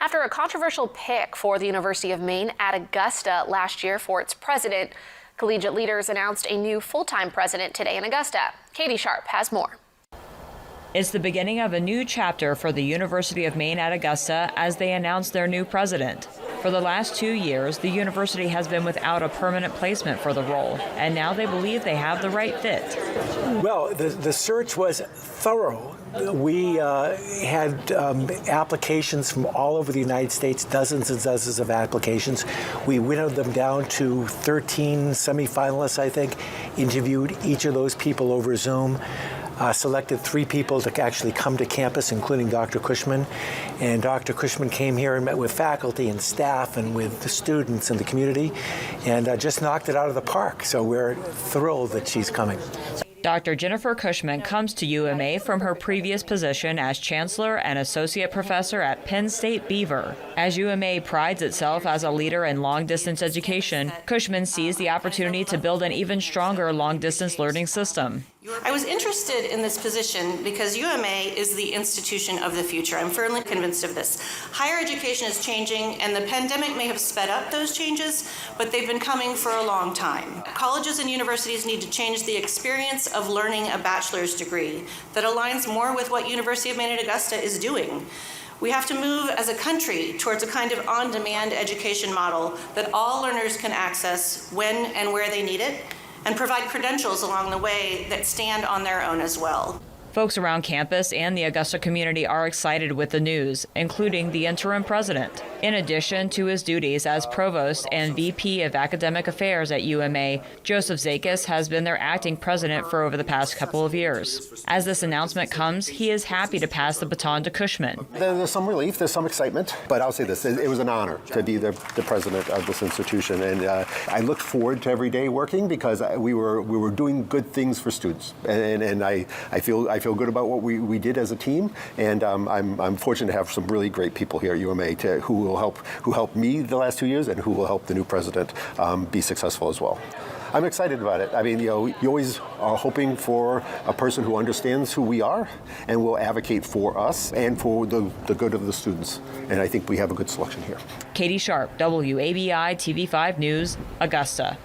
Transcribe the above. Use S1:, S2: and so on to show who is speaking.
S1: after a controversial pick for the University of Maine at Augusta last year for its president. Collegiate leaders announced a new full-time president today in Augusta. Katie Sharp has more.
S2: It's the beginning of a new chapter for the University of Maine at Augusta as they announce their new president. For the last 2 years, the university has been without a permanent placement for the role, and now they believe they have the right fit.
S3: Well, the search was thorough. We had applications from all over the United States, dozens and dozens of applications. We winnowed them down to 13 semifinalists, I think, interviewed each of those people over Zoom. Selected 3 people to actually come to campus, including Dr. Cushman. And Dr. Cushman came here and met with faculty and staff and with the students and the community and just knocked it out of the park. So we're thrilled that she's coming.
S2: Dr. Jennifer Cushman comes to UMA from her previous position as Chancellor and Associate Professor at Penn State Beaver. As UMA prides itself as a leader in long-distance education, Cushman sees the opportunity to build an even stronger long-distance learning system.
S4: I was interested in this position because UMA is the institution of the future. I'm firmly convinced of this. Higher education is changing, and the pandemic may have sped up those changes, but they've been coming for a long time. Colleges and universities need to change the experience of learning a bachelor's degree that aligns more with what University of Maine at Augusta is doing. We have to move as a country towards a kind of on-demand education model that all learners can access when and where they need it, and provide credentials along the way that stand on their own as well.
S2: Folks around campus and the Augusta community are excited with the news, including the interim president. In addition to his duties as provost and VP of Academic Affairs at UMA, Joseph Zakis has been their acting president for over the past couple of years. As this announcement comes, he is happy to pass the baton to Cushman.
S5: There's some relief, there's some excitement, but I'll say this, it was an honor to be the president of this institution, and I looked forward to every day working because we were doing good things for students, and I feel good about what we did as a team, and I'm fortunate to have some really great people here at UMA who helped me the last 2 years and who will help the new president be successful as well. I'm excited about it. I mean, you always are hoping for a person who understands who we are and will advocate for us and for the good of the students. And I think we have a good selection here.
S2: Katie Sharp, WABI TV5 News, Augusta.